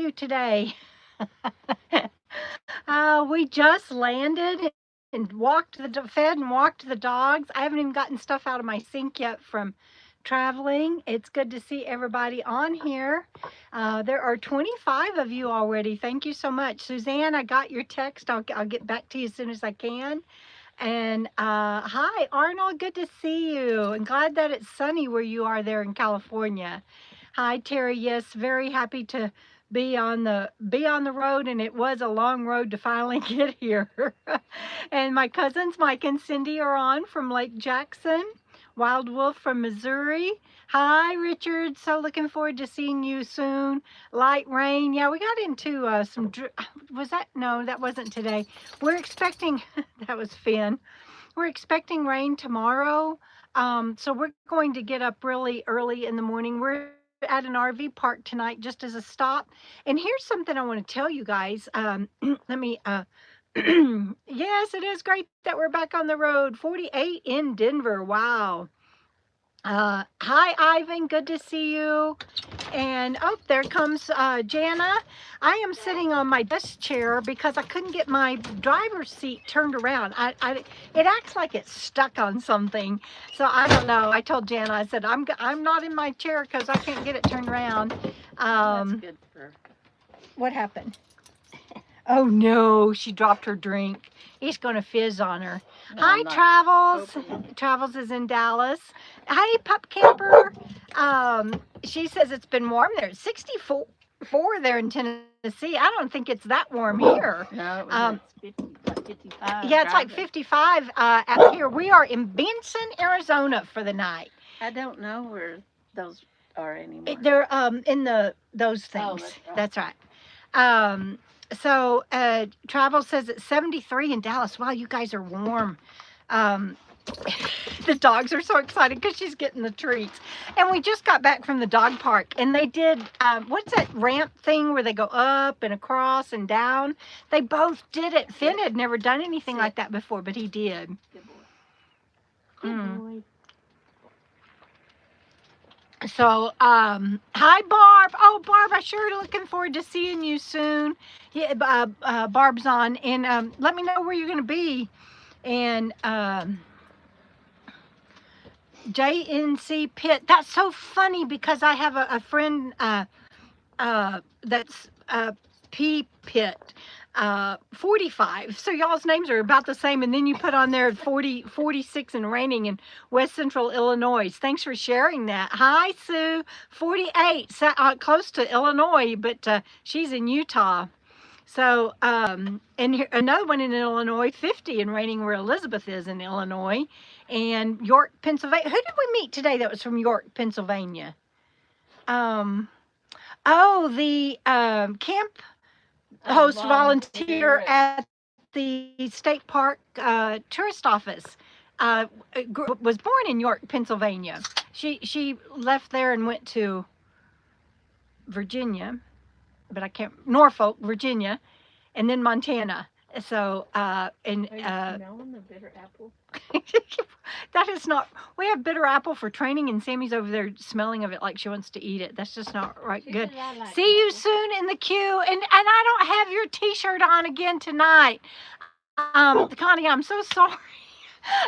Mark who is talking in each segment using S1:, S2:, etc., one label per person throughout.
S1: you today? We just landed and fed and walked the dogs. I haven't even gotten stuff out of my sink yet from traveling. It's good to see everybody on here. There are 25 of you already. Thank you so much. Suzanne, I got your text. I'll get back to you as soon as I can. And hi, Arnold. Good to see you. And glad that it's sunny where you are there in California. Hi, Terry. Yes, very happy to be on the road, and it was a long road to finally get here. And my cousins Mike and Cindy are on from Lake Jackson. Wild Wolf from Missouri. Hi, Richard. So looking forward to seeing you soon. Light rain. Yeah, we got into was that? No, that wasn't today. We're expecting, that was Finn. We're expecting rain tomorrow. So we're going to get up really early in the morning. We're at an RV park tonight just as a stop. And here's something I want to tell you guys. Let me, yes, it is great that we're back on the road. 48 in Denver. Wow. Hi, Ivan. Good to see you. And oh, there comes Jana. I am sitting on my desk chair because I couldn't get my driver's seat turned around. It acts like it's stuck on something. So I don't know. I told Jana, I said, I'm not in my chair because I can't get it turned around.
S2: That's good for...
S1: What happened? Oh no, she dropped her drink. He's going to fizz on her. No, hi, Travels. Open. Travels is in Dallas. Hi, Pup Camper. She says it's been warm there. It's 64 there in Tennessee. I don't think it's that warm here.
S2: No, it's 55.
S1: Yeah, it's like 55 out here. We are in Benson, Arizona for the night.
S2: I don't know where those are anymore.
S1: They're in those things. Oh, that's right. So Travel says it's 73 in Dallas. Wow, you guys are warm. The dogs are so excited because she's getting the treats. And we just got back from the dog park, and they did, what's that ramp thing where they go up and across and down? They both did it. Finn had never done anything like that before, but he did.
S2: Good boy. Good boy.
S1: So, hi, Barb. Oh, Barb, I'm sure looking forward to seeing you soon. Yeah, Barb's on, and let me know where you're going to be. And JNC Pit. That's so funny because I have a friend that's P Pit. 45. So y'all's names are about the same, and then you put on there 46 and raining in West Central Illinois. Thanks for sharing that. Hi, Sue. 48, close to Illinois, but she's in Utah. So, and here, another one in Illinois, 50 and raining where Elizabeth is in Illinois, and York, Pennsylvania. Who did we meet today that was from York, Pennsylvania? Oh, the camp host volunteer at the state park tourist office. Was born in York, Pennsylvania. She left there and went to Virginia, but I can't, Norfolk, Virginia, and then Montana. So
S2: are you smelling the bitter apple?
S1: That is not, we have bitter apple for training, and Sammy's over there smelling of it like she wants to eat it. That's just not right. Good. See you soon in the queue. And I don't have your t-shirt on again tonight. Connie, I'm so sorry.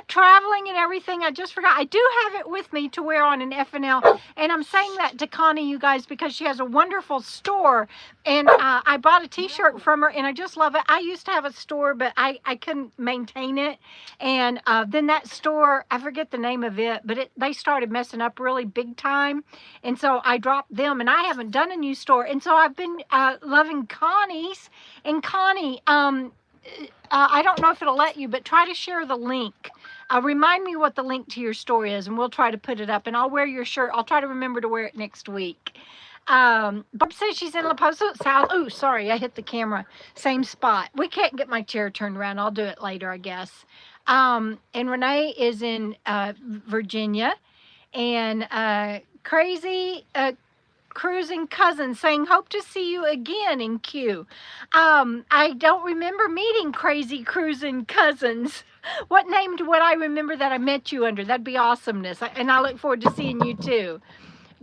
S1: Traveling and everything, I just forgot. I do have it with me to wear on an FNL, and I'm saying that to Connie, you guys, because she has a wonderful store, and I bought a t-shirt from her, and I just love it. I used to have a store, but I couldn't maintain it, and then that store, I forget the name of it, but they started messing up really big time, and so I dropped them, and I haven't done a new store, and so I've been loving Connie's, and Connie, I don't know if it'll let you, but try to share the link. Remind me what the link to your store is, and we'll try to put it up. And I'll wear your shirt. I'll try to remember to wear it next week. Barb says she's in La Posa, South. Oh, sorry, I hit the camera. Same spot. We can't get my chair turned around. I'll do it later, I guess. And Renee is in Virginia. And Crazy Cruising Cousin saying, hope to see you again in Q. I don't remember meeting Crazy Cruising Cousins. What name would I remember that I met you under? That'd be awesomeness. And I look forward to seeing you too.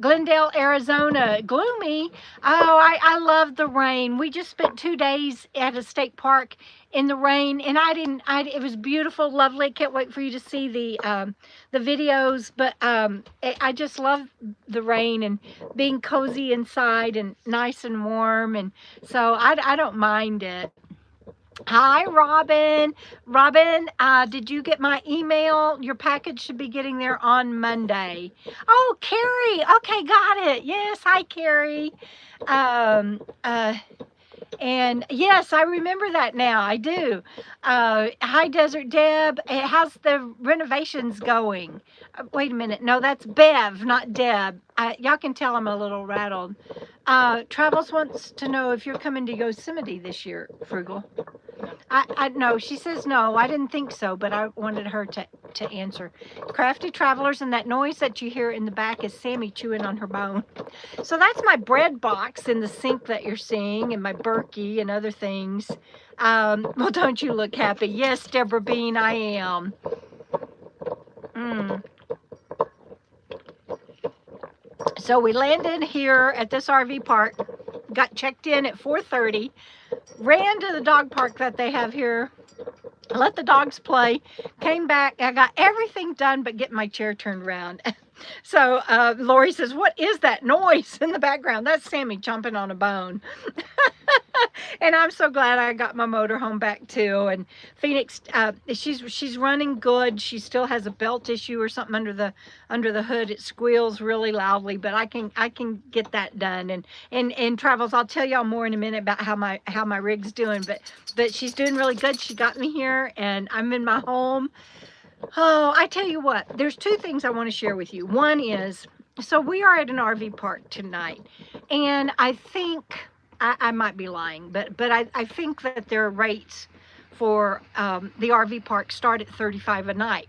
S1: Glendale, Arizona, gloomy. Oh, I love the rain. We just spent 2 days at a state park in the rain, and it was beautiful, lovely. Can't wait for you to see the videos. But I just love the rain and being cozy inside and nice and warm, and so I don't mind it. Hi, Robin. Robin, did you get my email? Your package should be getting there on Monday. Oh, Carrie. Okay, got it. Yes, hi, Carrie. Um, uh, and yes, I remember that now. I do. Hi, Desert Deb. How's the renovations going? Wait a minute. No, that's Bev, not Deb. Y'all can tell I'm a little rattled. Travels wants to know if you're coming to Yosemite this year, Frugal. I no, she says no. I didn't think so, but I wanted her to answer. Crafty Travelers, and that noise that you hear in the back is Sammy chewing on her bone. So that's my bread box in the sink that you're seeing, and my Berkey and other things. Well, don't you look happy? Yes, Deborah Bean, I am. So we landed here at this RV park, got checked in at 4:30, ran to the dog park that they have here, let the dogs play, came back. I got everything done but getting my chair turned around. So Lori says, what is that noise in the background? That's Sammy chomping on a bone. And I'm so glad I got my motorhome back too. And Phoenix, she's running good. She still has a belt issue or something under the hood. It squeals really loudly, but I can get that done. And Travels, I'll tell y'all more in a minute about how my rig's doing. But she's doing really good. She got me here, and I'm in my home. Oh, I tell you what, there's two things I want to share with you. One is, so we are at an RV park tonight, and I think, I might be lying, but I think that their rates for the RV park start at $35 a night.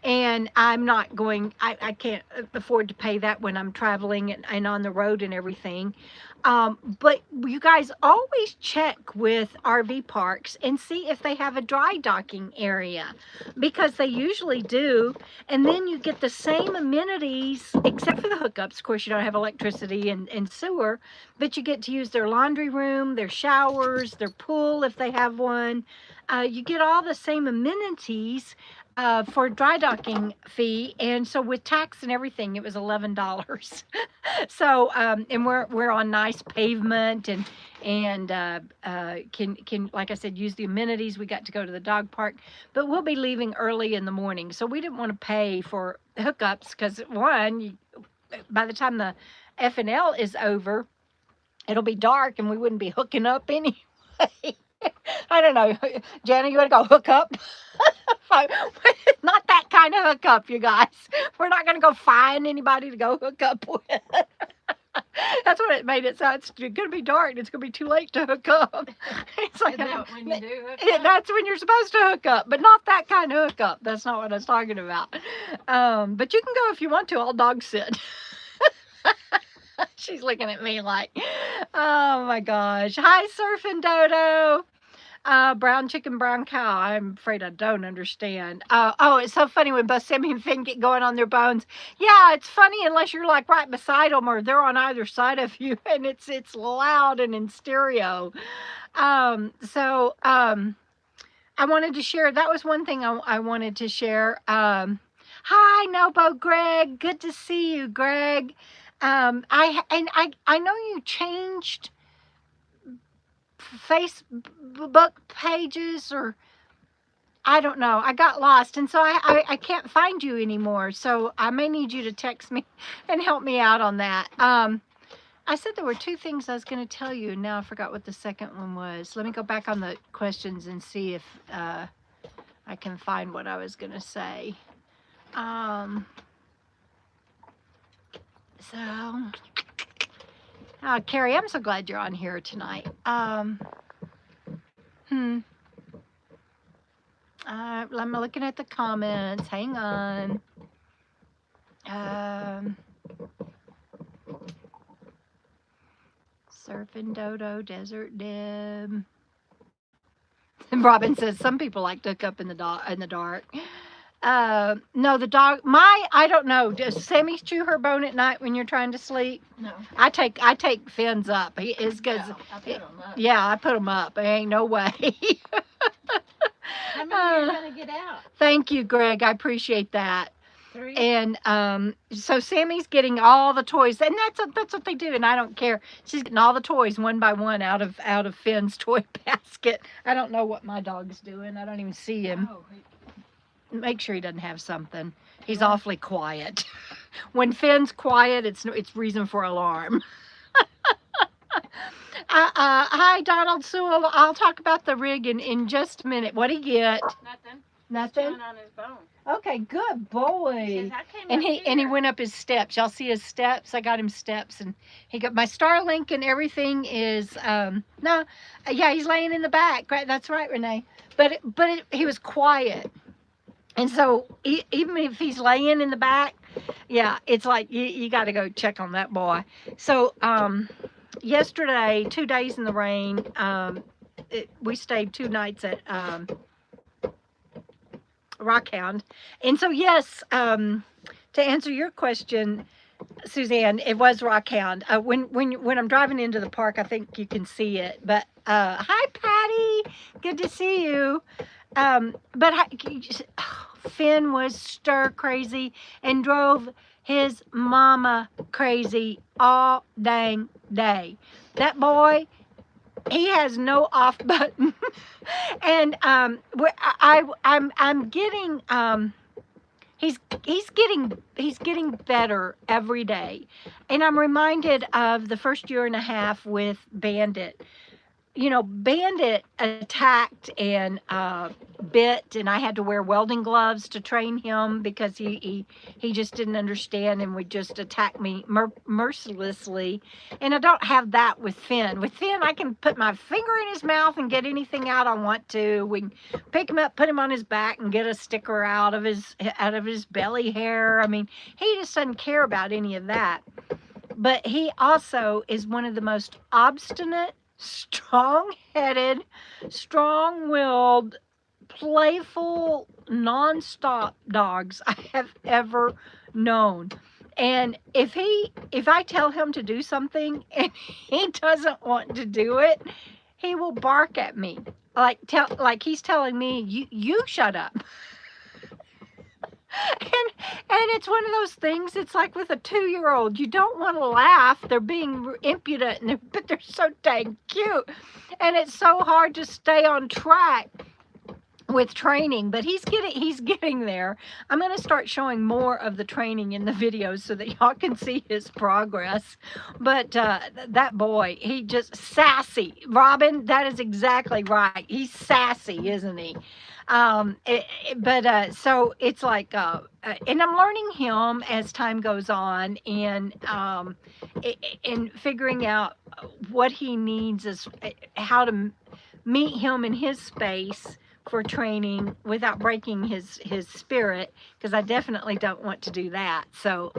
S1: And I'm not going, I can't afford to pay that when I'm traveling and on the road and everything. But you guys always check with RV parks and see if they have a dry docking area, because they usually do. And then you get the same amenities, except for the hookups. Of course, you don't have electricity and sewer, but you get to use their laundry room, their showers, their pool if they have one. You get all the same amenities for dry docking fee, and so with tax and everything, it was $11. So and we're on nice pavement, and can like I said, use the amenities. We got to go to the dog park, but we'll be leaving early in the morning, so we didn't want to pay for hookups, because one, by the time the FNL is over, it'll be dark and we wouldn't be hooking up anyway. I don't know. Jana, you want to go hook up? Not that kind of hookup, you guys. We're not going to go find anybody to go hook up with. That's what it made it sound. It's going to be dark. It's going to be too late to hook up. It's like,
S2: Is that when you do hook up?
S1: That's when you're supposed to hook up, but not that kind of hookup. That's not what I was talking about. But you can go if you want to. I'll dog sit. She's looking at me like, oh my gosh. Hi, Surfing Dodo. Brown chicken, brown cow. I'm afraid I don't understand. Oh, it's so funny when both Sammy and Finn get going on their bones. Yeah, it's funny unless you're like right beside them or they're on either side of you, and it's loud and in stereo. I wanted to share. That was one thing I wanted to share. Hi, Nobo Greg. Good to see you, Greg. I know you changed Facebook pages, or I don't know. I got lost, and so I can't find you anymore. So I may need you to text me and help me out on that. I said there were two things I was going to tell you. Now I forgot what the second one was. Let me go back on the questions and see if I can find what I was going to say. Carrie, I'm so glad you're on here tonight. I'm looking at the comments. Hang on. Surfing Dodo, Desert Deb. And Robin says some people like to hook up in the dark. No, the dog. I don't know. Does Sammy chew her bone at night when you're trying to sleep?
S2: No.
S1: I take Finn's up. He is good.
S2: No, I put 'em up.
S1: Yeah, I put him up. There ain't no way.
S2: How many are you gonna get out?
S1: Thank you, Greg. I appreciate that.
S2: 3.
S1: And so Sammy's getting all the toys, and that's what they do, and I don't care. She's getting all the toys one by one out of Finn's toy basket. I don't know what my dog's doing. I don't even see him.
S2: Oh,
S1: Make sure he doesn't have something. He's awfully quiet. When Finn's quiet, it's reason for alarm. Hi, Donald Sewell. I'll talk about the rig in just a minute. What'd he get?
S2: nothing.
S1: Nothing.
S2: Chewing on his bone.
S1: Okay, good boy.
S2: He says, I came
S1: And
S2: up
S1: he
S2: here.
S1: went up his steps. Y'all see his steps? I got him steps, and he got my Starlink and everything is no, yeah, he's laying in the back. Right, that's right, Renee. But he was quiet, and so even if he's laying in the back, yeah, it's like you got to go check on that boy. So yesterday, 2 days in the rain, we stayed 2 nights at Rockhound. And so, yes, to answer your question, Suzanne, it was Rockhound. When I'm driving into the park, I think you can see it. But hi, Patty. Good to see you. Finn was stir crazy and drove his mama crazy all dang day. That boy, he has no off button. And I'm getting he's getting better every day. And I'm reminded of the first year and a half with Bandit. You know, Bandit attacked and bit, and I had to wear welding gloves to train him because he just didn't understand and would just attack me mercilessly. And I don't have that with Finn. With Finn, I can put my finger in his mouth and get anything out I want to. We can pick him up, put him on his back, and get a sticker out of his belly hair. I mean, he just doesn't care about any of that. But he also is one of the most obstinate, strong-headed, strong-willed, playful, non-stop dogs I have ever known. And if I tell him to do something and he doesn't want to do it, he will bark at me like he's telling me, you shut up. And it's one of those things, it's like with a 2-year-old, you don't want to laugh. They're being impudent, but they're so dang cute. And it's so hard to stay on track with training, but he's getting there. I'm going to start showing more of the training in the videos so that y'all can see his progress. But that boy, he just sassy. Robin, that is exactly right. He's sassy, isn't he? So it's like, and I'm learning him as time goes on, and figuring out what he needs is how to meet him in his space for training without breaking his spirit, because I definitely don't want to do that. So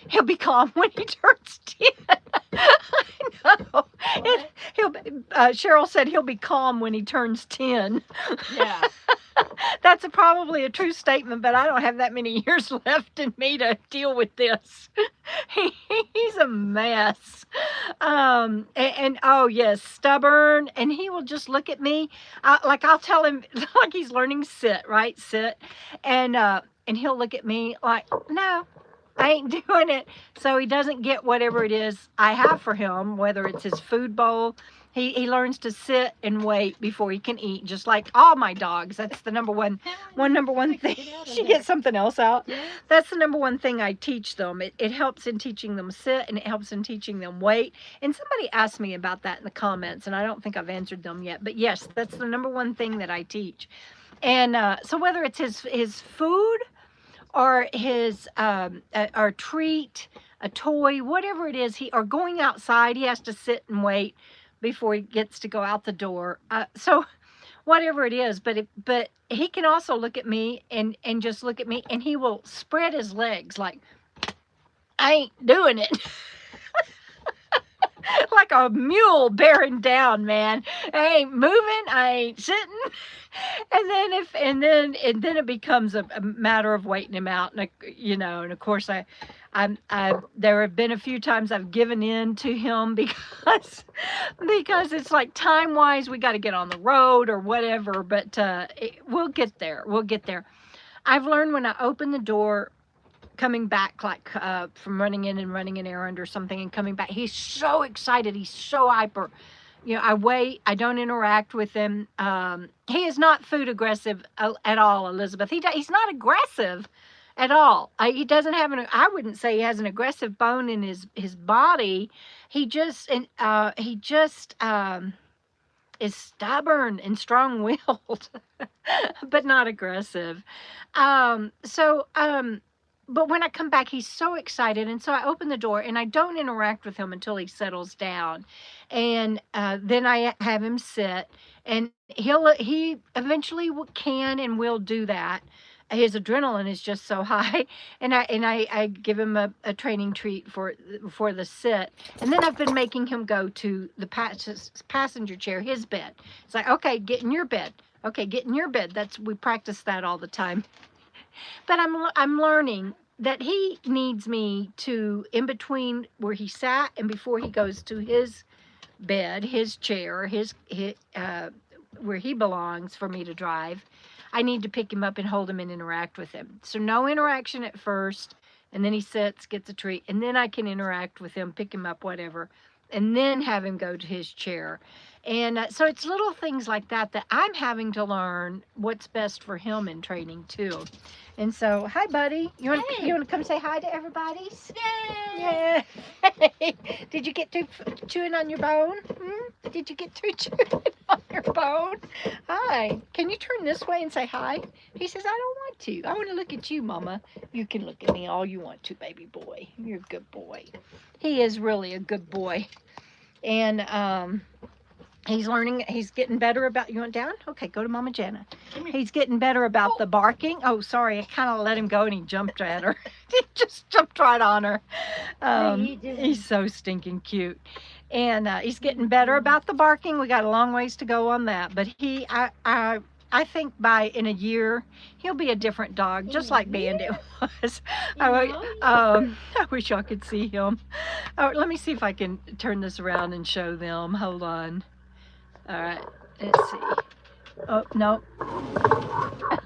S1: he'll be calm when he turns 10. I know. Cheryl said he'll be calm when he turns 10.
S2: Yeah.
S1: That's probably a true statement, but I don't have that many years left in me to deal with this. He's a mess. And oh yes, stubborn, and he will just look at me like I'll tell him, like he's learning sit, right? Sit. And he'll look at me like, no, I ain't doing it. So he doesn't get whatever it is I have for him, whether it's his food bowl. He learns to sit and wait before he can eat, just like all my dogs. That's the number one thing. She gets something else out. Yeah. That's the number one thing I teach them. It helps in teaching them sit, and it helps in teaching them wait. And somebody asked me about that in the comments, and I don't think I've answered them yet. But yes, that's the number one thing that I teach. And so whether it's his food or his or treat, a toy, whatever it is, or going outside, he has to sit and wait before he gets to go out the door. So whatever it is, but he can also look at me and just look at me, and he will spread his legs like, I ain't doing it. like a mule bearing down, man. I ain't moving, I ain't sitting. And then it becomes a matter of waiting him out. And and of course I there have been a few times I've given in to him because it's like time wise we got to get on the road or whatever. But we'll get there. We'll get there. I've learned when I open the door, coming back like from running in and running an errand or something and coming back, he's so excited. He's so hyper. I wait. I don't interact with him. He is not food aggressive at all, Elizabeth. He's not aggressive at all. He doesn't have I wouldn't say he has an aggressive bone in his body. He just is stubborn and strong-willed, but not aggressive. But when I come back, he's so excited. And so I open the door and I don't interact with him until he settles down. And then I have him sit, and he eventually can and will do that. His adrenaline is just so high. And I give him a training treat for the sit. And then I've been making him go to the passenger chair, his bed. It's like, okay, get in your bed. Okay, get in your bed. We practice that all the time. But I'm learning that he needs me to, in between where he sat and before he goes to his bed, his chair, his where he belongs for me to drive, I need to pick him up and hold him and interact with him. So no interaction at first, and then he sits, gets a treat, and then I can interact with him, pick him up, whatever, and then have him go to his chair. And so it's little things like that I'm having to learn what's best for him in training too. And so, hi, buddy. You want to come say hi to everybody?
S2: Yay!
S1: Yeah. Did you get through chewing on your bone? Did you get through chewing on your bone? Hi. Can you turn this way and say hi? He says, I don't want to. I want to look at you, Mama. You can look at me all you want to, baby boy. You're a good boy. He is really a good boy. And he's learning. He's getting better about. You want down? Okay, go to Mama Jana. He's getting better about the barking. Oh, sorry, I kind of let him go and he jumped at her. He just jumped right on her. He's so stinking cute, and he's getting better about the barking. We got a long ways to go on that, but I think in a year he'll be a different dog, just like Bandit was. I wish y'all could see him. Oh, let me see if I can turn this around and show them. Hold on. All right, let's see. Oh, no.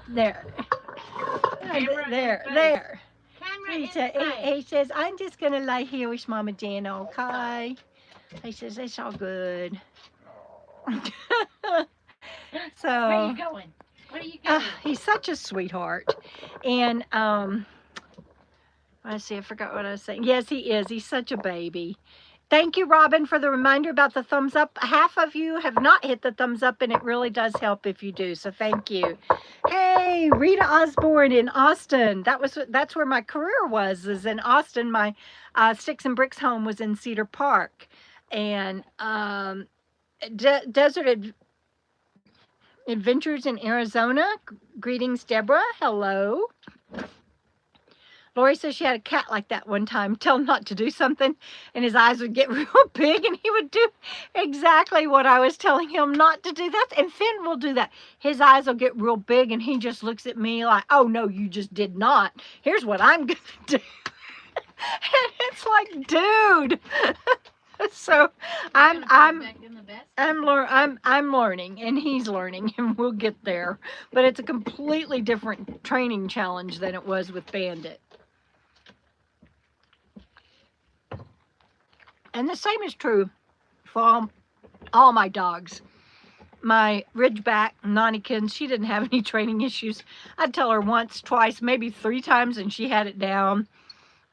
S1: There. There. He says, I'm just going to lay here with Mama Jana, okay? He says, it's all good. So,
S2: where are you going? Where are you going?
S1: He's such a sweetheart. And, let's see, I forgot what I was saying. Yes, he is. He's such a baby. Thank you, Robin, for the reminder about the thumbs up. Half of you have not hit the thumbs up, and it really does help if you do. So thank you. Hey, Rita Osborne in Austin. That's where my career is in Austin. My Sticks and Bricks home was in Cedar Park, and Desert Adventures in Arizona. Greetings, Deborah. Hello. Lori says she had a cat like that one time. Tell him not to do something, and his eyes would get real big, and he would do exactly what I was telling him not to do. And Finn will do that. His eyes will get real big, and he just looks at me like, oh, no, you just did not. Here's what I'm going to do. And it's like, dude. So I'm learning, and he's learning, and we'll get there. But it's a completely different training challenge than it was with Bandit. And the same is true for all my dogs. My Ridgeback, Nonnykin, she didn't have any training issues. I'd tell her once, twice, maybe 3 times, and she had it down.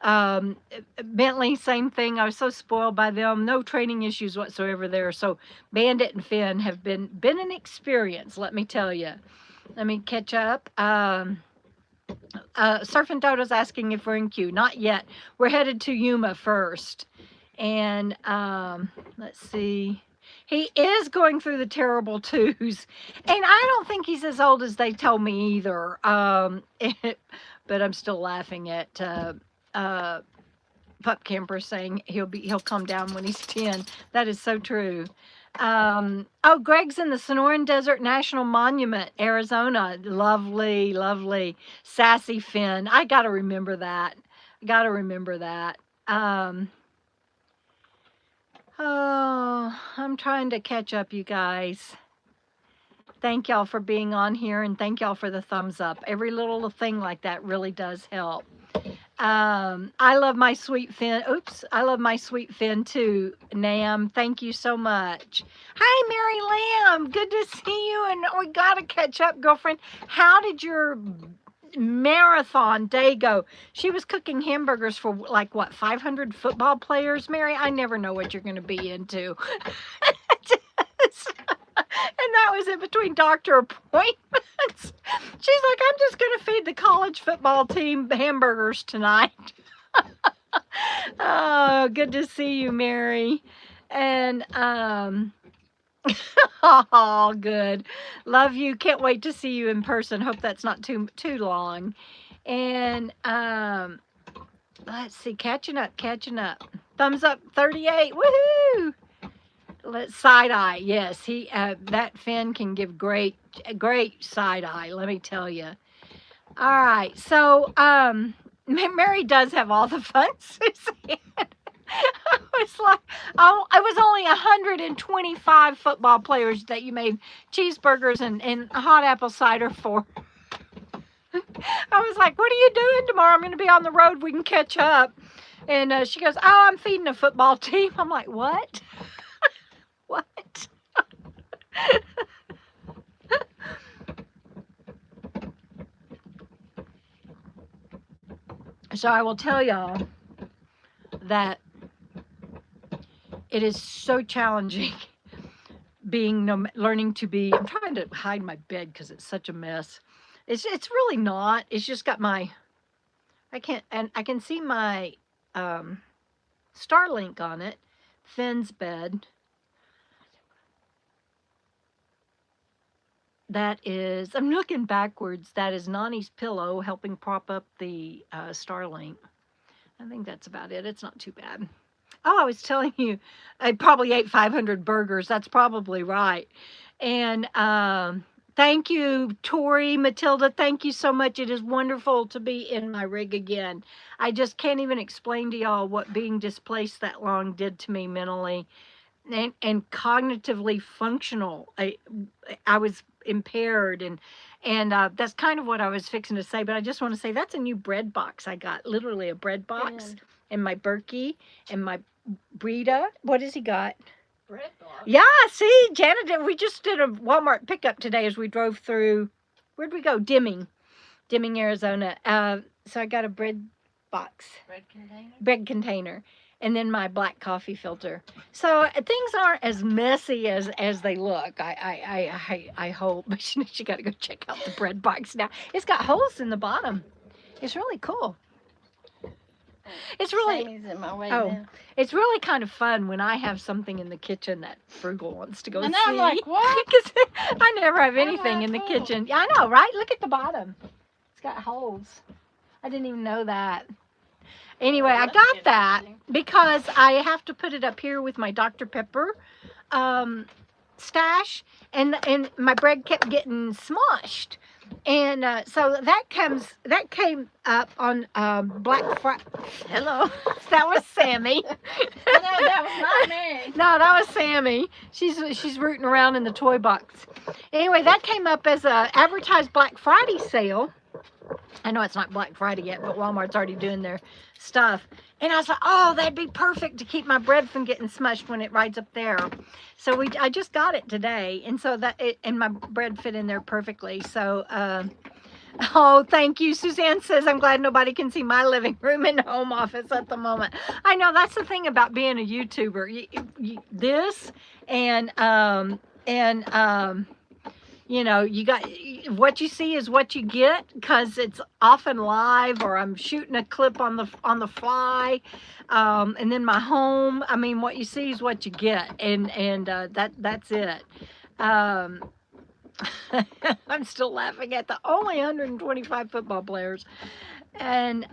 S1: Bentley, same thing. I was so spoiled by them. No training issues whatsoever there. So Bandit and Finn have been an experience, let me tell you. Let me catch up. Surfing Dodo's asking if we're in queue. Not yet. We're headed to Yuma first. And let's see. He is going through the terrible twos. And I don't think he's as old as they told me either. But I'm still laughing at pup camper saying he'll come down when he's 10. That is so true. Oh, Greg's in the Sonoran Desert National Monument, Arizona. Lovely, lovely. Sassy Finn. I got to remember that. Got to remember that. Oh, I'm trying to catch up, you guys. Thank y'all for being on here, and thank y'all for the thumbs up. Every little thing like that really does help. I love my sweet Finn. Oops, I love my sweet Finn too, Nam. Thank you so much. Hi, Mary Lamb. Good to see you. And we got to catch up, girlfriend. How did your marathon day go? She was cooking hamburgers for like what, 500 football players, Mary? I never know what you're going to be into. And that was in between doctor appointments. She's like, I'm just going to feed the college football team hamburgers tonight. Oh, good to see you, Mary. And, oh, good. Love you. Can't wait to see you in person. Hope that's not too long. And, let's see, catching up. Thumbs up 38. Woohoo! Let's side eye. Yes, he that Finn can give great side eye, let me tell you. All right, so Mary does have all the fun, Suzanne. I was like, oh, it was only 125 football players that you made cheeseburgers and hot apple cider for. I was like, what are you doing tomorrow? I'm going to be on the road. We can catch up. And she goes, oh, I'm feeding a football team. I'm like, what? What? So I will tell y'all that it is so challenging learning to be. I'm trying to hide my bed because it's such a mess. It's really not. It's just got I can see my Starlink on it. Finn's bed. That is, I'm looking backwards. That is Nani's pillow helping prop up the Starlink. I think that's about it. It's not too bad. Oh, I was telling you, I probably ate 500 burgers. That's probably right. And thank you, Tori, Matilda. Thank you so much. It is wonderful to be in my rig again. I just can't even explain to y'all what being displaced that long did to me mentally and cognitively functional. I was impaired and that's kind of what I was fixing to say, but I just want to say that's a new bread box I got, literally a bread box, and my Berkey and my Brita. What has he got?
S2: Bread box.
S1: Yeah, see, Janet, we just did a Walmart pickup today as we drove through, where'd we go? Deming, Arizona. So I got a bread box. Bread container. And then my black coffee filter. So things aren't as messy as they look. I hope. But she got to go check out the bread box now. It's got holes in the bottom. It's really cool. It's really
S2: in my way
S1: now.
S2: Now.
S1: It's really kind of fun when I have something in the kitchen that Frugal wants to go
S2: And
S1: see.
S2: I'm like, what?
S1: Because I never have anything
S2: Oh,
S1: in the
S2: cool.
S1: kitchen. Yeah, I know, right? Look at the bottom. It's got holes. I didn't even know that. Anyway, I got that because I have to put it up here with my Dr. Pepper stash, and my bread kept getting smushed, and so that came up on Black Friday. Hello, that was Sammy.
S2: No, that was not me.
S1: No, that was Sammy. She's rooting around in the toy box. Anyway, that came up as a advertised Black Friday sale. I know it's not Black Friday yet, but Walmart's already doing their stuff. And I was like, oh, that'd be perfect to keep my bread from getting smushed when it rides up there. So I just got it today. And so and my bread fit in there perfectly. So, oh, thank you. Suzanne says, I'm glad nobody can see my living room and home office at the moment. I know that's the thing about being a YouTuber. This and you know, you got what you see is what you get, because it's often live, or I'm shooting a clip on the fly, and then my home. I mean, what you see is what you get, and that's it. I'm still laughing at the only 125 football players. And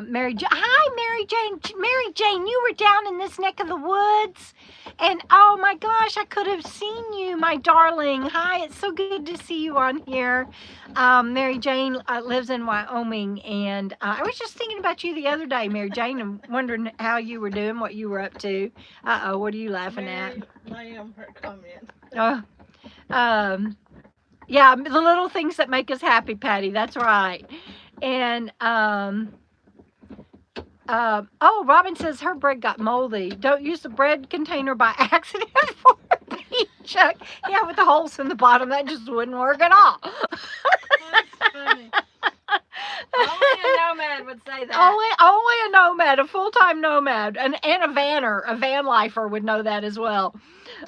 S1: Mary Jane, hi Mary Jane. Mary Jane, you were down in this neck of the woods, and oh my gosh, I could have seen you, my darling. Hi, it's so good to see you on here. Mary Jane lives in Wyoming, and I was just thinking about you the other day, Mary Jane, and wondering how you were doing, what you were up to. Uh-oh, what are you laughing at?
S2: Ma'am, her comment.
S1: Oh, yeah, the little things that make us happy, Patty. That's right. And oh, Robin says her bread got moldy. Don't use the bread container by accident for a pea chuck. Yeah, with the holes in the bottom, that just wouldn't work at all.
S2: That's funny. Only a nomad would say that.
S1: Only a nomad, a full-time nomad, and a van lifer would know that as well.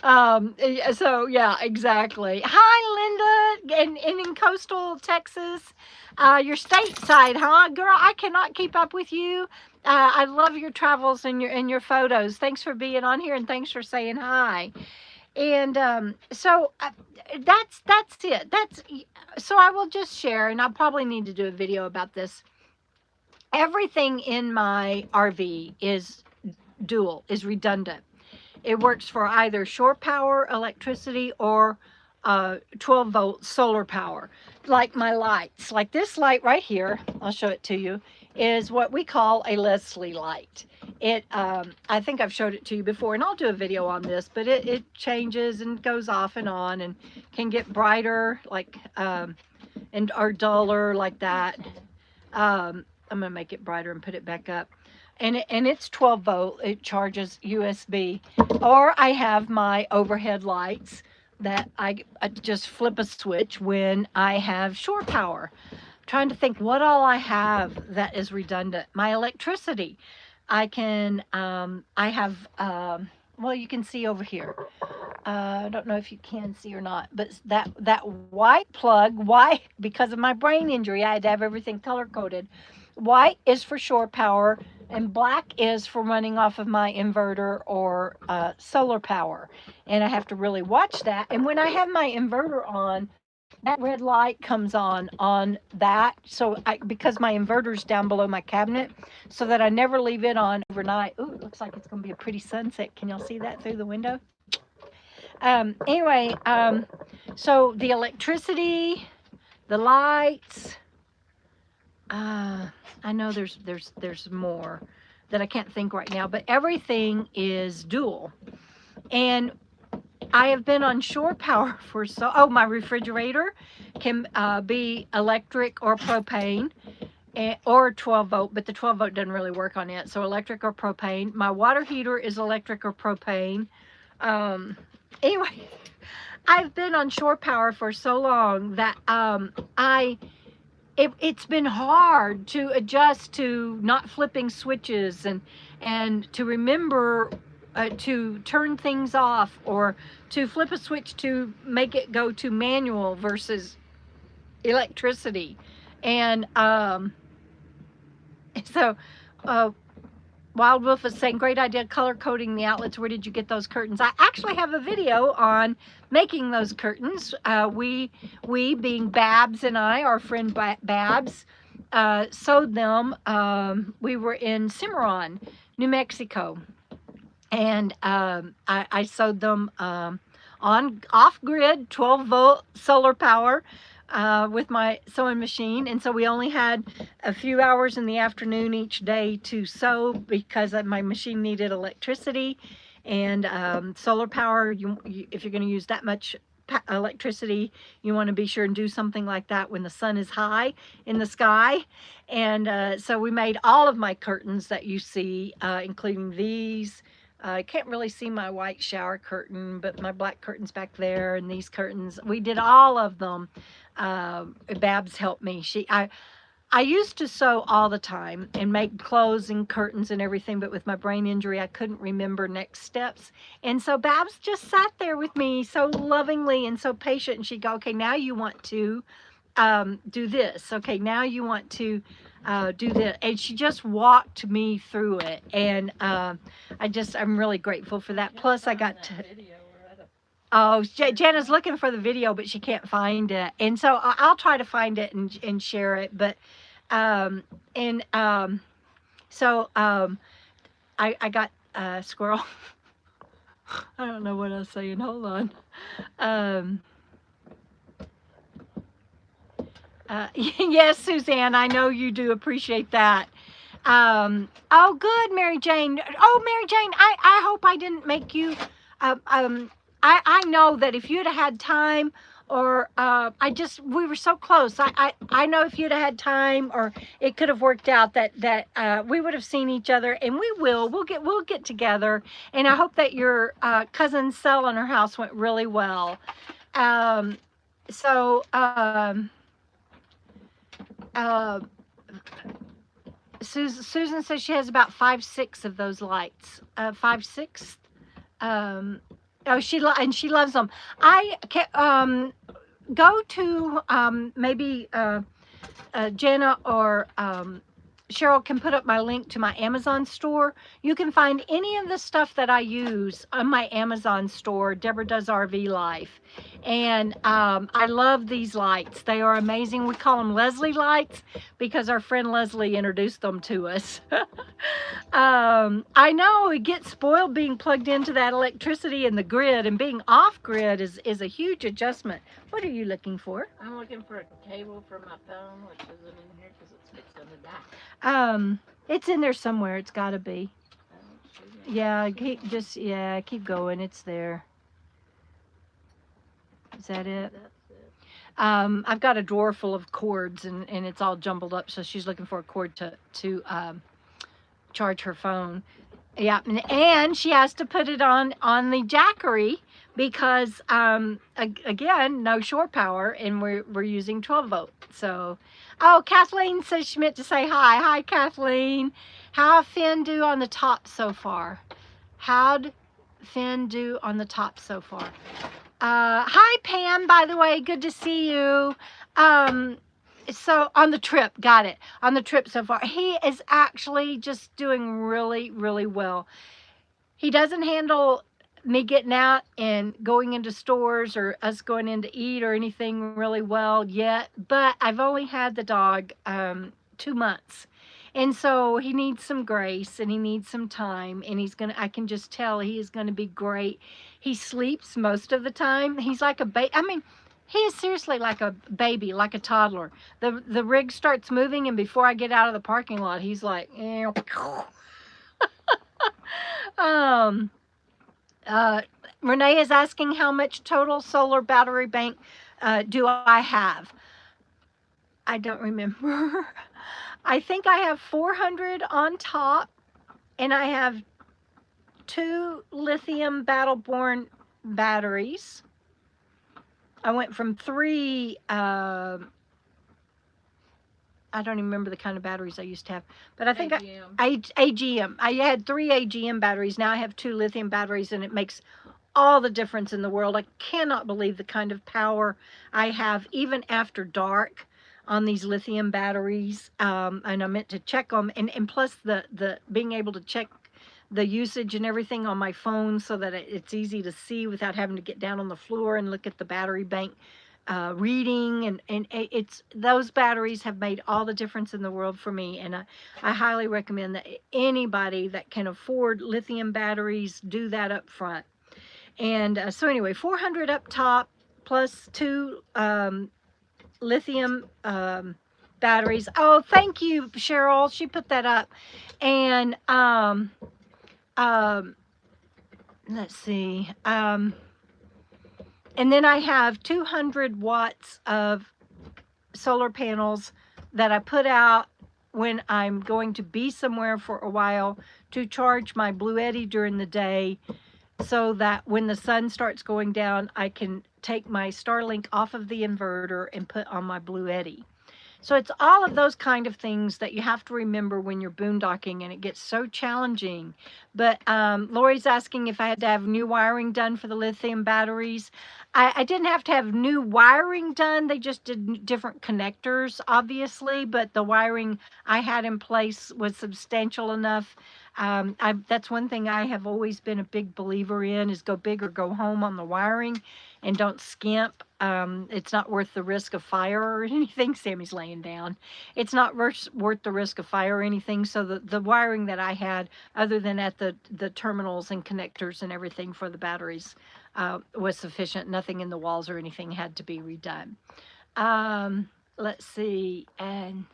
S1: So yeah, exactly. Hi, Linda, and in coastal Texas. You're stateside, huh? Girl, I cannot keep up with you. I love your travels and your photos. Thanks for being on here, and thanks for saying hi. And so that's it. So I will just share, and I'll probably need to do a video about this. Everything in my RV is dual, is redundant. It works for either shore power electricity or 12-volt solar power. Like my lights, like this light right here, I'll show it to you, is what we call a Leslie light. I think I've showed it to you before, and I'll do a video on this, but it changes and goes off and on and can get brighter, like, and or duller like that. I'm gonna make it brighter and put it back up. And it's 12 volt. It charges USB. Or I have my overhead lights that I just flip a switch when I have shore power. I'm trying to think what all I have that is redundant. My electricity. I have, well, you can see over here. I don't know if you can see or not, but that white plug, white, because of my brain injury, I had to have everything color coded. White is for shore power, and black is for running off of my inverter or solar power. And I have to really watch that. And when I have my inverter on, that red light comes on that. So because my inverter's down below my cabinet, so that I never leave it on overnight. Ooh, it looks like it's going to be a pretty sunset. Can y'all see that through the window? Anyway, so the electricity, the lights, I know there's more that I can't think right now, but everything is dual. And I have been on shore power for my refrigerator can be electric or propane, or 12 volt, but the 12 volt doesn't really work on it. So electric or propane. My water heater is electric or propane. Anyway, I've been on shore power for so long that it's been hard to adjust to not flipping switches and to remember to turn things off, or to flip a switch to make it go to manual versus electricity. And so Wild Wolf is saying, great idea, color coding the outlets. Where did you get those curtains? I actually have a video on making those curtains. We being Babs and I, our friend Babs, sewed them. We were in Cimarron, New Mexico. And I sewed them on off-grid 12-volt solar power with my sewing machine. And so we only had a few hours in the afternoon each day to sew because my machine needed electricity. And solar power, if you're going to use that much electricity, you want to be sure and do something like that when the sun is high in the sky. And so we made all of my curtains that you see, including these. I can't really see my white shower curtain, but my black curtains back there, and these curtains, we did all of them. Babs helped me. I used to sew all the time and make clothes and curtains and everything, but with my brain injury, I couldn't remember next steps. And so Babs just sat there with me so lovingly and so patient, and she'd go, okay, now you want to do this. Okay, now you want to do this. And she just walked me through it. And I'm really grateful for that. Plus I got to, oh, Jenna's looking for the video, but she can't find it. And so I'll try to find it and share it. But And so I got a squirrel. I don't know what I was saying. Hold on. Um, yes, Suzanne, I know you do appreciate that. Oh, good, Mary Jane. Oh, Mary Jane, I hope I didn't make you. Uh, um, I know that if you'd have had time, or we were so close. I know if you'd have had time, or it could have worked out that we would have seen each other, and we will. We'll get together, and I hope that your cousin's sale on her house went really well. Um, so. Uh, Susan says she has about 5-6 of those lights. 5-6. Oh, she loves them. I can go to maybe Jenna or Cheryl can put up my link to my Amazon store. You can find any of the stuff that I use on my Amazon store. Debra Does RV Life. And I love these lights. They are amazing. We call them Leslie lights because our friend Leslie introduced them to us. I know it gets spoiled being plugged into that electricity and the grid, and being off grid is a huge adjustment. What are you looking for?
S2: I'm looking for a cable for my phone, which isn't in here because it's gonna die.
S1: It's in there somewhere. It's got to be. Yeah, keep going. It's there. Is that it?
S2: That's it.
S1: I've got a drawer full of cords, and it's all jumbled up. So she's looking for a cord to charge her phone. Yeah, and she has to put it on the Jackery because again, no shore power, and we're using 12 volt. So, oh, Kathleen says she meant to say hi. Hi, Kathleen. How Finn do on the top so far? How'd Finn do on the top so far? Hi, Pam. By the way, good to see you. So on the trip, got it. On the trip so far, he is actually just doing really, really well. He doesn't handle me getting out and going into stores or us going in to eat or anything really well yet, but I've only had the dog 2 months. And so he needs some grace and he needs some time, and I can just tell he is going to be great. He sleeps most of the time. He's like a baby. I mean, he is seriously like a baby, like a toddler. The rig starts moving, and before I get out of the parking lot, he's like, Renee is asking how much total solar battery bank do I have? I don't remember. I think I have 400 on top, and I have 2 lithium Battleborn batteries. I went from 3, I don't even remember the kind of batteries I used to have, but I think AGM. I had 3 AGM batteries. Now I have 2 lithium batteries, and it makes all the difference in the world. I cannot believe the kind of power I have even after dark on these lithium batteries. And I meant to check them, and plus the being able to check the usage and everything on my phone so that it's easy to see without having to get down on the floor and look at the battery bank reading, and it's those batteries have made all the difference in the world for me. And I highly recommend that anybody that can afford lithium batteries do that up front. And so anyway, 400 up top plus 2 lithium batteries. Oh, thank you, Cheryl. She put that up. And let's see. And then I have 200 watts of solar panels that I put out when I'm going to be somewhere for a while to charge my Blue Eddy during the day, so that when the sun starts going down, I can take my Starlink off of the inverter and put on my Blue Eddy. So it's all of those kind of things that you have to remember when you're boondocking, and it gets so challenging. But Lori's asking if I had to have new wiring done for the lithium batteries. I didn't have to have new wiring done. They just did different connectors, obviously, but the wiring I had in place was substantial enough That's one thing I have always been a big believer in is go big or go home on the wiring, and don't skimp. It's not worth the risk of fire or anything. Sammy's laying down. It's not worth the risk of fire or anything. So the wiring that I had, other than at the terminals and connectors and everything for the batteries, was sufficient. Nothing in the walls or anything had to be redone. Let's see, and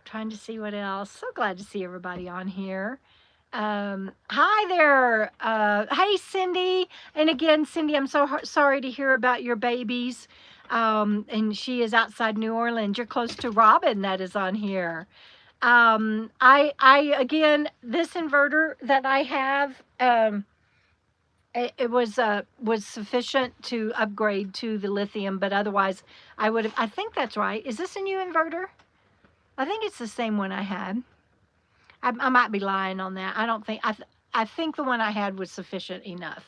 S1: trying to see what else. So glad to see everybody on here. Hi there. Hey, Cindy. And again, Cindy, I'm so sorry to hear about your babies. And she is outside New Orleans. You're close to Robin that is on here. I again, this inverter that I have, it was sufficient to upgrade to the lithium, but otherwise I would have, I think that's right. Is this a new inverter? I think it's the same one I had. I might be lying on that. I don't think, I think the one I had was sufficient enough.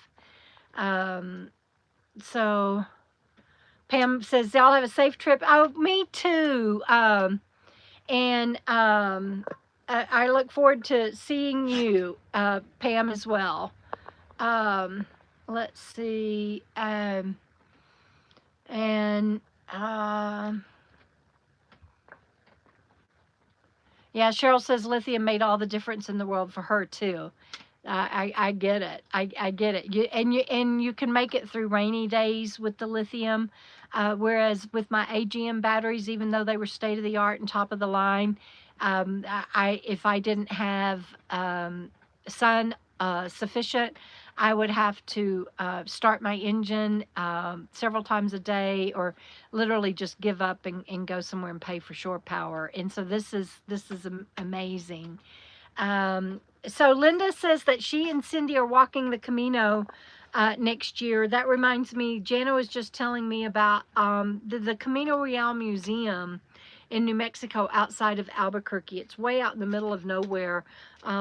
S1: So Pam says, y'all have a safe trip. Oh, me too. And I look forward to seeing you, Pam, as well. Let's see. Yeah, Cheryl says lithium made all the difference in the world for her too. I get it. I get it. You can make it through rainy days with the lithium, whereas with my AGM batteries, even though they were state of the art and top of the line, if I didn't have sun sufficient, I would have to start my engine several times a day, or literally just give up and go somewhere and pay for shore power. And so this is amazing. So Linda says that she and Cindy are walking the Camino next year. That reminds me, Jana was just telling me about the Camino Real Museum in New Mexico outside of Albuquerque. It's way out in the middle of nowhere.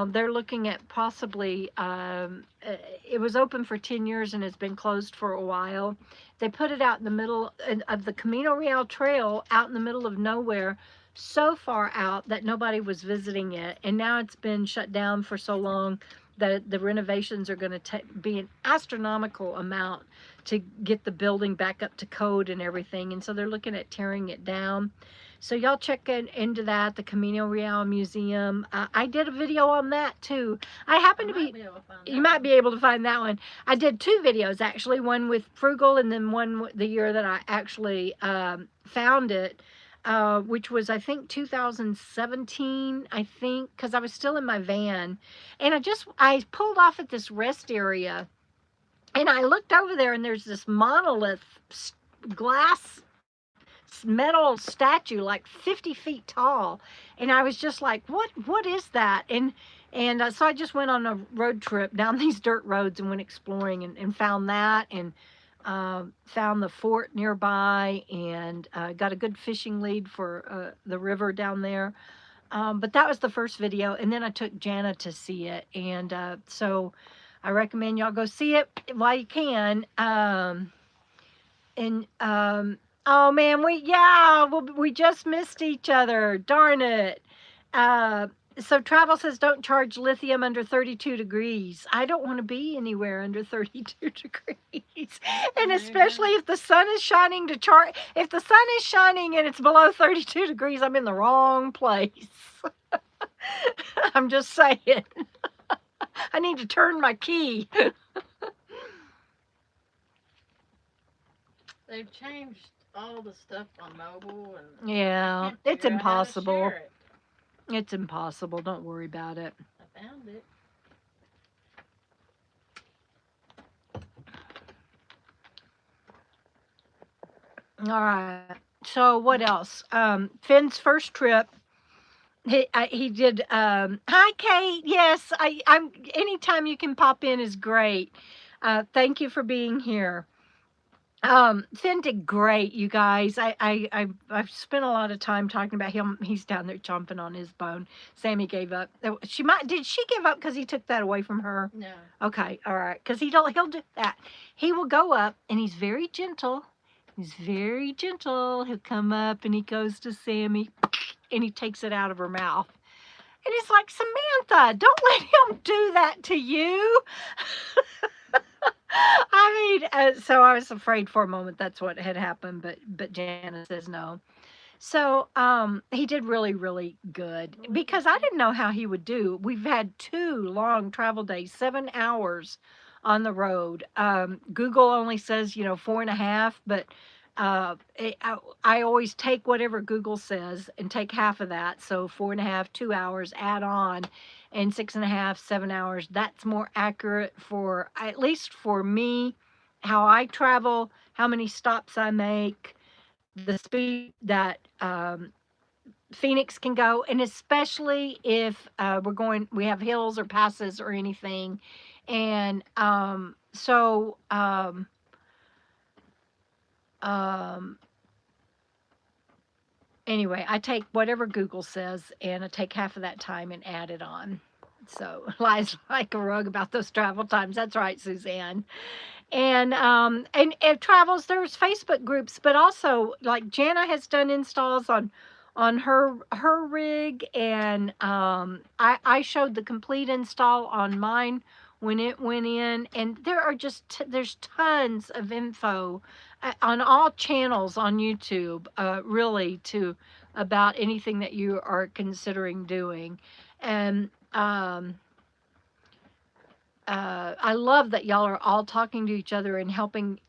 S1: They're looking at possibly, it was open for 10 years and it's been closed for a while. They put it out in the middle of the Camino Real Trail, out in the middle of nowhere, so far out that nobody was visiting it. And now it's been shut down for so long that the renovations are going to be an astronomical amount to get the building back up to code and everything. And so they're looking at tearing it down. So y'all check into that, the Camino Real Museum. I did a video on that too. I happen to be, you might be able to find that one. I did 2 videos actually, one with Frugal and then one the year that I actually found it, which was I think 2017, I think, because I was still in my van. And I pulled off at this rest area and I looked over there and there's this monolith glass metal statue like 50 feet tall, and I was just like, what is that? And so I just went on a road trip down these dirt roads and went exploring and found that, and found the fort nearby, and got a good fishing lead for the river down there. But that was the first video, and then I took Jana to see it, and so I recommend y'all go see it while you can. Oh man, we just missed each other. Darn it. So Travel says don't charge lithium under 32 degrees. I don't want to be anywhere under 32 degrees. And especially if the sun is shining to charge. If the sun is shining and it's below 32 degrees, I'm in the wrong place. I'm just saying. I need to turn my key.
S2: They've changed all the stuff on mobile, and
S1: yeah, it's impossible.
S2: It.
S1: It's impossible. Don't worry about it.
S2: I found it.
S1: All right. So what else? Finn's first trip. He did. Hi, Kate. Yes, I'm. Anytime you can pop in is great. Thank you for being here. Finn did great, you guys. I've spent a lot of time talking about him. He's down there chomping on his bone. Sammy gave up. Did she give up because he took that away from her?
S2: No.
S1: Okay, all right. Because he'll do that. He will go up and he's very gentle. He's very gentle. He'll come up and he goes to Sammy and he takes it out of her mouth. And it's like, Samantha, don't let him do that to you. I mean, so I was afraid for a moment that's what had happened, but Janice says no. So he did really, really good because I didn't know how he would do. We've had 2 long travel days, 7 hours on the road. Google only says, 4.5, but I always take whatever Google says and take half of that. So 4.5, 2 hours, add on, and 6.5, 7 hours. That's more accurate for, at least for me, how I travel, how many stops I make, the speed that Phoenix can go, and especially if we have hills or passes or anything. And um, anyway, I take whatever Google says and I take half of that time and add it on. So lies like a rug about those travel times. That's right, Suzanne. And it travels. There's Facebook groups, but also like Jana has done installs on her rig, and I showed the complete install on mine when it went in, and there are there's tons of info on all channels on YouTube, really, to about anything that you are considering doing. And I love that y'all are all talking to each other and helping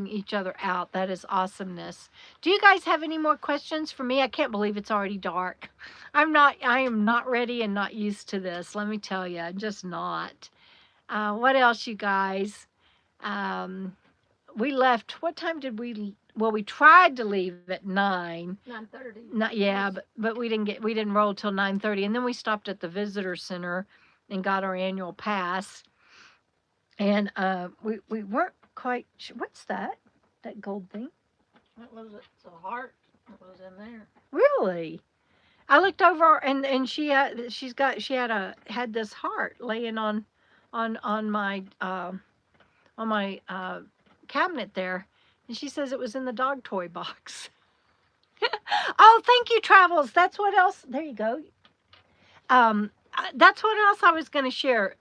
S1: each other out. That is awesomeness. Do you guys have any more questions for me? I can't believe it's already dark. I am not ready and not used to this. Let me tell you, I'm just not. What else, you guys? Um, we left. What time did we? Well, we tried to leave at 9.
S2: 9:30.
S1: Not yeah, but we didn't roll till 9:30, and then we stopped at the visitor center and got our annual pass. And we weren't quite sure. What's that? That gold thing?
S2: What was it? It's a heart. What was in there?
S1: Really? I looked over and she had this heart laying on my cabinet there, and she says it was in the dog toy box. Oh, thank you, Travels. That's what else. There you go. That's what else I was going to share.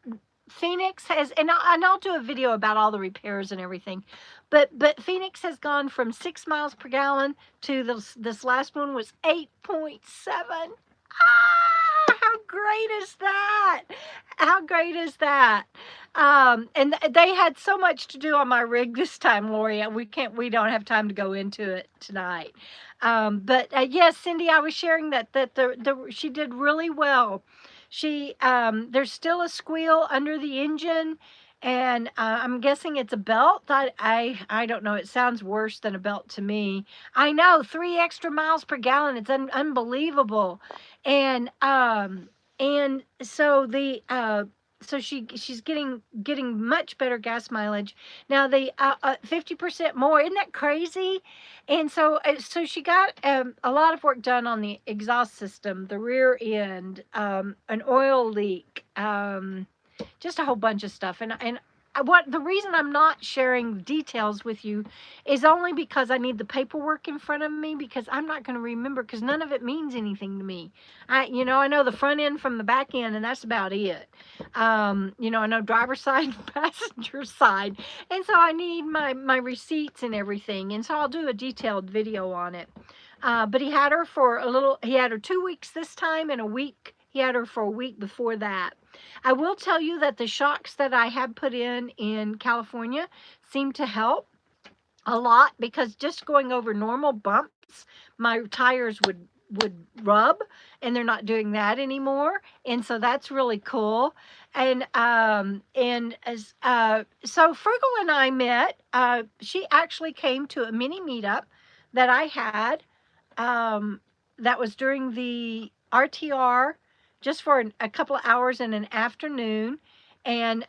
S1: Phoenix has, and I'll do a video about all the repairs and everything, but Phoenix has gone from 6 miles per gallon to this last one was 8.7. Ah, how great is that? How great is that? And they had so much to do on my rig this time, Lori. We don't have time to go into it tonight. But yes, Cindy, I was sharing that she did really well. There's still a squeal under the engine, and I'm guessing it's a belt. I don't know. It sounds worse than a belt to me. I know, 3 extra miles per gallon. It's unbelievable, and so she's getting much better gas mileage now. The 50% more. Isn't that crazy? And so she got a lot of work done on the exhaust system, the rear end, an oil leak, just a whole bunch of stuff. And what the reason I'm not sharing details with you is only because I need the paperwork in front of me, because I'm not going to remember, because none of it means anything to me. I know the front end from the back end, and that's about it. I know driver's side, passenger side, and so I need my receipts and everything, and so I'll do a detailed video on it. But he had her 2 weeks this time, and a week. He had her for a week before that. I will tell you that the shocks that I had put in California seem to help a lot, because just going over normal bumps, my tires would rub, and they're not doing that anymore. And so that's really cool. And so Frugal and I met. She actually came to a mini meetup that I had. That was during the RTR, just for a couple of hours in an afternoon. And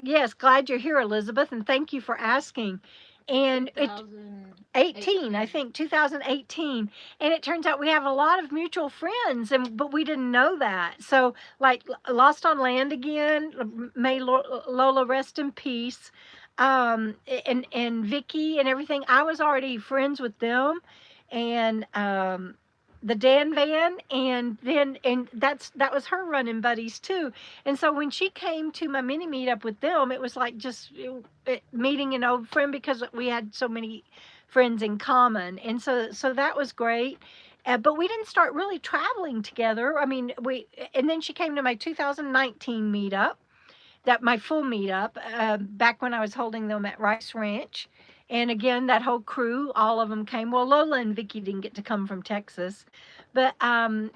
S1: yes, glad you're here, Elizabeth, and thank you for asking. And 2018, I think 2018, and it turns out we have a lot of mutual friends, but we didn't know that. So, like Lost on Land again, may Lola rest in peace, and Vicky and everything. I was already friends with them, and the Dan van, and that was her running buddies too. And so when she came to my mini meetup with them, it was like just meeting an old friend because we had so many friends in common, and so that was great. But we didn't start really traveling together. I mean, and then she came to my 2019 meetup, that my full meetup, back when I was holding them at Rice Ranch. And again, that whole crew, all of them came. Well, Lola and Vicky didn't get to come from Texas, but then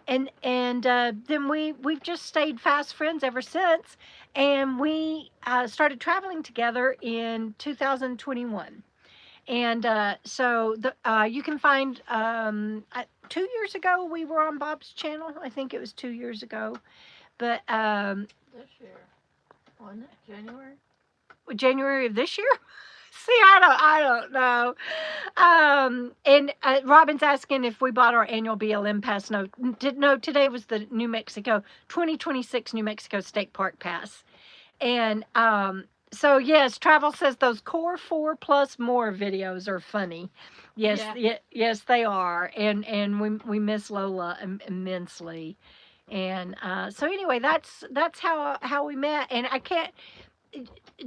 S1: we've just stayed fast friends ever since, and we started traveling together in 2021. And so you can find 2 years ago we were on Bob's channel. I think it was 2 years ago, but
S2: This year. Wasn't it January?
S1: January of this year. See, I don't know. And Robin's asking if we bought our annual BLM pass. No, today was the 2026 New Mexico State Park Pass. And so yes, Travel says those core 4 plus more videos are funny. Yes, yes, they are. And we miss Lola immensely. And so anyway, that's how we met. And I can't.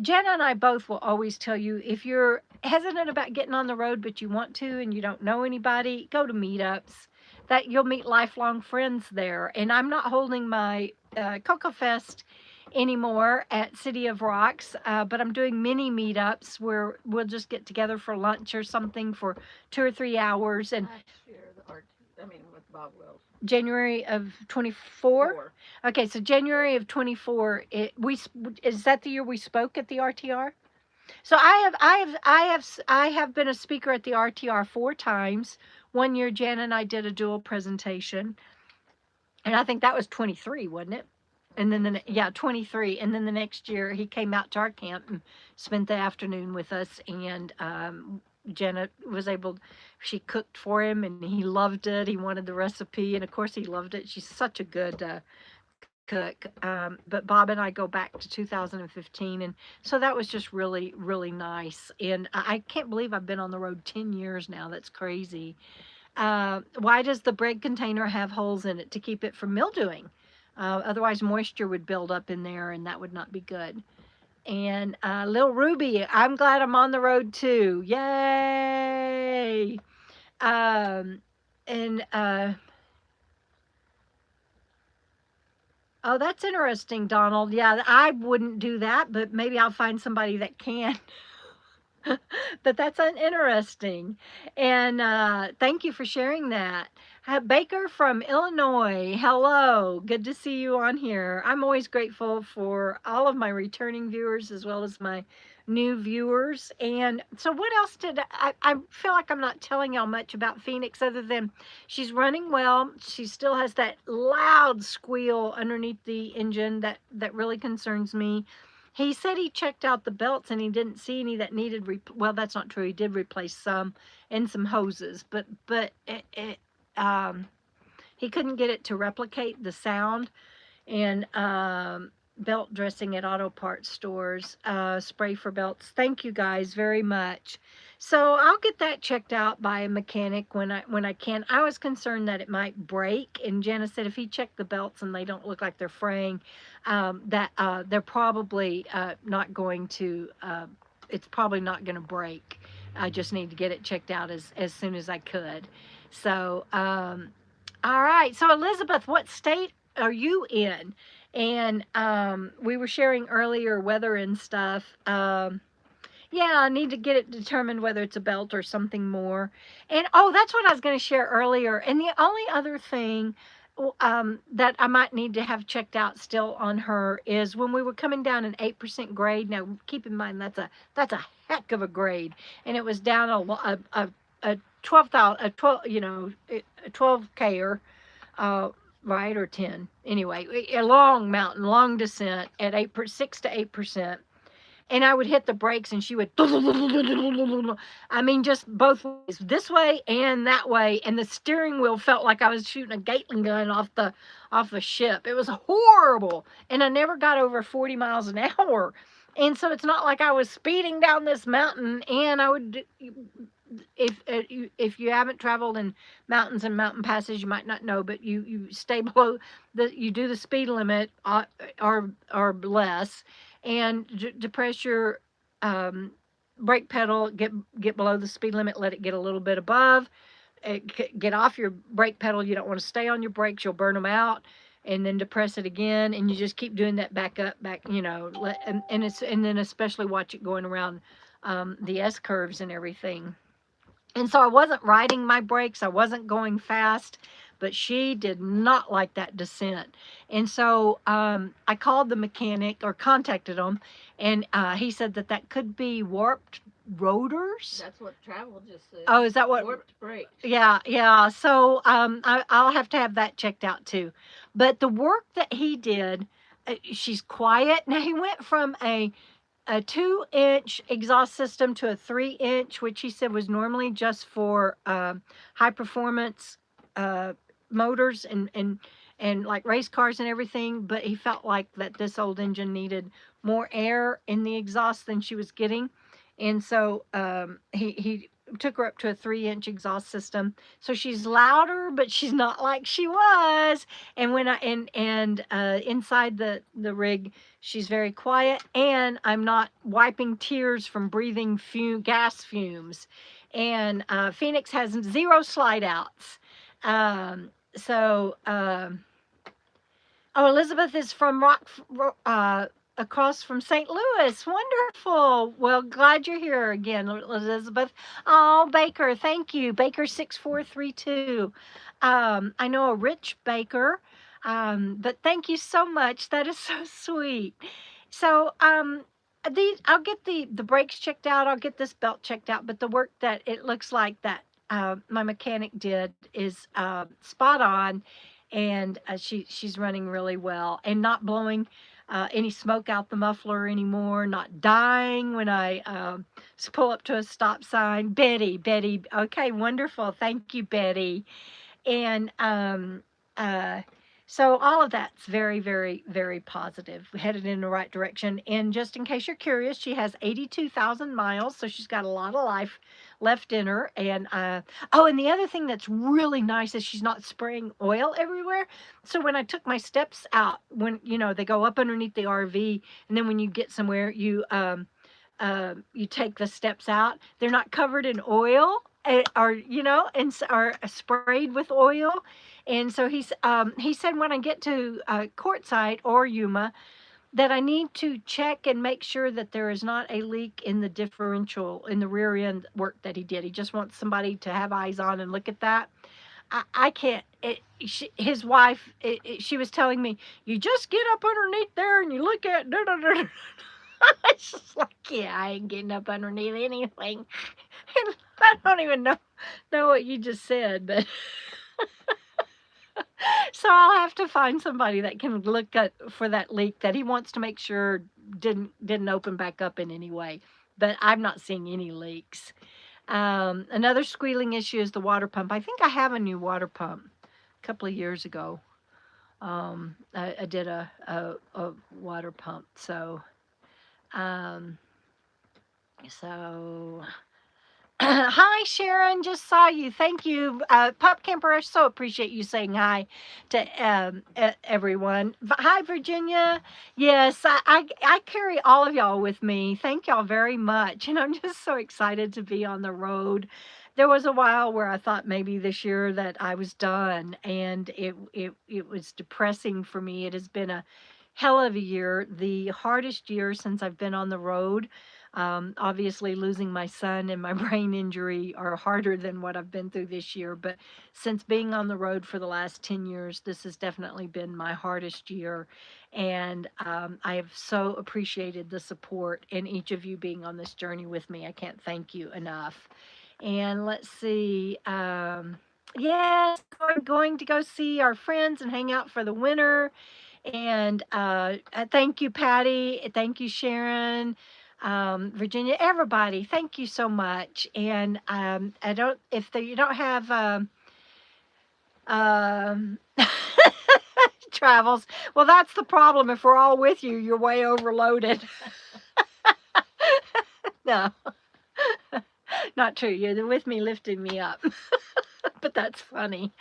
S1: Jenna and I both will always tell you, if you're hesitant about getting on the road but you want to and you don't know anybody, go to meetups. That you'll meet lifelong friends there. And I'm not holding my Cocoa Fest anymore at City of Rocks, but I'm doing mini meetups where we'll just get together for lunch or something for 2 or 3 hours. And
S2: Next year, with Bob Wells.
S1: January of 24. Okay, so January of 24. Is that the year we spoke at the RTR? So I have been a speaker at the RTR 4 times. One year, Jan and I did a dual presentation, and I think that was 23, wasn't it? And then 23. And then the next year, he came out to our camp and spent the afternoon with us. And Jenna was able, she cooked for him, and he loved it. He wanted the recipe, and of course he loved it. She's such a good cook. But Bob and I go back to 2015, and so that was just really, really nice. And I can't believe I've been on the road 10 years now. That's crazy. Why does the bread container have holes in it? To keep it from mildewing. Otherwise moisture would build up in there, and that would not be good. And Lil Ruby, I'm glad I'm on the road too. Yay! Oh, that's interesting, Donald. Yeah, I wouldn't do that, but maybe I'll find somebody that can. But that's interesting. And thank you for sharing that. Baker from Illinois, hello. Good to see you on here. I'm always grateful for all of my returning viewers as well as my new viewers. And so what else did I feel like I'm not telling y'all much about Phoenix other than she's running well. She still has that loud squeal underneath the engine that really concerns me. He said he checked out the belts and he didn't see any that needed, well, that's not true. He did replace some and some hoses, but he couldn't get it to replicate the sound. And belt dressing at auto parts stores, spray for belts. Thank you guys very much. So I'll get that checked out by a mechanic when I can. I was concerned that it might break, and Jana said if he checked the belts and they don't look like they're fraying, that they're probably not going to. It's probably not going to break. I just need to get it checked out as soon as I could. So all right. So Elizabeth, what state are you in? And we were sharing earlier weather and stuff. Yeah, I need to get it determined whether it's a belt or something more. And oh, that's what I was going to share earlier. And the only other thing that I might need to have checked out still on her is when we were coming down an 8% grade. Now, keep in mind that's a heck of a grade, and it was down a 12K right, or 10. Anyway, a long mountain, long descent at 6 to 8%. And I would hit the brakes and she would, I mean, just both ways, this way and that way. And the steering wheel felt like I was shooting a Gatling gun off the ship. It was horrible. And I never got over 40 miles an hour. And so it's not like I was speeding down this mountain, and I would if you haven't traveled in mountains and mountain passes, you might not know, but you stay below you do the speed limit, or less, and depress your um, brake pedal, get below the speed limit, let it get a little bit above, get off your brake pedal. You don't want to stay on your brakes, you'll burn them out. And then depress it again, and you just keep doing that back up, back, and then especially watch it going around the S curves and everything. And so I wasn't riding my brakes, I wasn't going fast, but she did not like that descent. And so I called the mechanic, or contacted him, and he said that that could be warped rotors.
S2: That's what travel just said.
S1: Oh, is that what?
S2: Warped brakes.
S1: Yeah, yeah. So I'll have to have that checked out too. But the work that he did, she's quiet. Now he went from a 2-inch exhaust system to a 3-inch, which he said was normally just for high performance motors and like race cars and everything. But he felt like that this old engine needed more air in the exhaust than she was getting, and so he took her up to a 3-inch exhaust system. So she's louder, but she's not like she was. And when inside the rig, she's very quiet, and I'm not wiping tears from breathing gas fumes. And Phoenix has 0 slide outs. So oh, Elizabeth is from across from St. Louis. Wonderful. Well, glad you're here again, Elizabeth. Oh, Baker, thank you. Baker 6432. I know a rich baker, but thank you so much. That is so sweet. So I'll get the brakes checked out. I'll get this belt checked out. But the work that it looks like that my mechanic did is spot on, and she's running really well and not blowing any smoke out the muffler anymore, not dying when I pull up to a stop sign. Betty, okay, wonderful. Thank you, Betty. And uh, so all of that's very, very, very positive, headed in the right direction. And just in case you're curious, she has 82,000 miles, so she's got a lot of life left in her. And oh, and the other thing that's really nice is she's not spraying oil everywhere. So when I took my steps out, when they go up underneath the RV, and then when you get somewhere, you take the steps out, they're not covered in oil, or are sprayed with oil. And so he said when I get to Quartzsite or Yuma, that I need to check and make sure that there is not a leak in the differential in the rear end work that he did. He just wants somebody to have eyes on and look at that. I can't. His wife, she was telling me, you just get up underneath there and you look at. It's just like, yeah, I ain't getting up underneath anything. And I don't even know what you just said, but so I'll have to find somebody that can look for that leak that he wants to make sure didn't open back up in any way. But I'm not seeing any leaks. Another squealing issue is the water pump. I think I have a new water pump a couple of years ago. I did a water pump. So hi, Sharon. Just saw you. Thank you. Pop Camper, I so appreciate you saying hi to everyone. Hi, Virginia. Yes, I carry all of y'all with me. Thank y'all very much. And I'm just so excited to be on the road. There was a while where I thought maybe this year that I was done, and it was depressing for me. It has been a hell of a year, the hardest year since I've been on the road. Obviously, losing my son and my brain injury are harder than what I've been through this year. But since being on the road for the last 10 years, this has definitely been my hardest year. And I have so appreciated the support and each of you being on this journey with me. I can't thank you enough. And let's see. Yes, we're going to go see our friends and hang out for the winter. And thank you, Patty. Thank you, Sharon. Virginia, everybody, thank you so much. And you don't have travels, well, that's the problem. If we're all with you, you're way overloaded. No. Not true. You're with me lifting me up. But that's funny.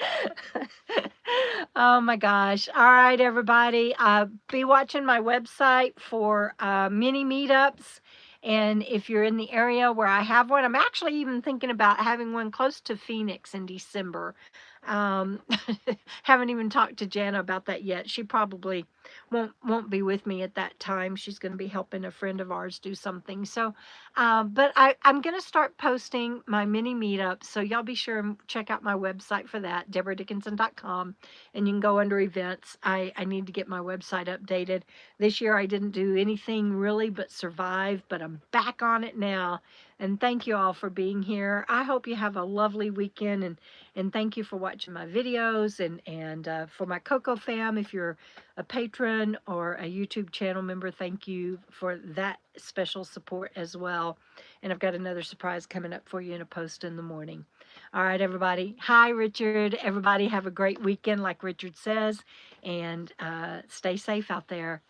S1: Oh my gosh. All right, everybody. Be watching my website for mini meetups. And if you're in the area where I have one, I'm actually even thinking about having one close to Phoenix in December. Um, haven't even talked to Jana about that yet. She probably won't be with me at that time. She's going to be helping a friend of ours do something. So but I'm going to start posting my mini meetups. So y'all be sure and check out my website for that, debradickinson.com. And you can go under events. I need to get my website updated. This year I didn't do anything really but survive, but I'm back on it now. And thank you all for being here. I hope you have a lovely weekend. And thank you for watching my videos. And for my Coco fam, if you're a patron or a YouTube channel member, thank you for that special support as well. And I've got another surprise coming up for you in a post in the morning. All right, everybody. Hi, Richard. Everybody have a great weekend, like Richard says, and stay safe out there.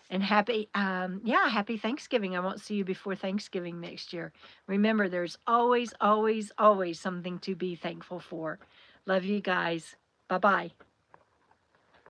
S1: And happy, happy Thanksgiving. I won't see you before Thanksgiving next year. Remember, there's always, always, always something to be thankful for. Love you guys. Bye-bye.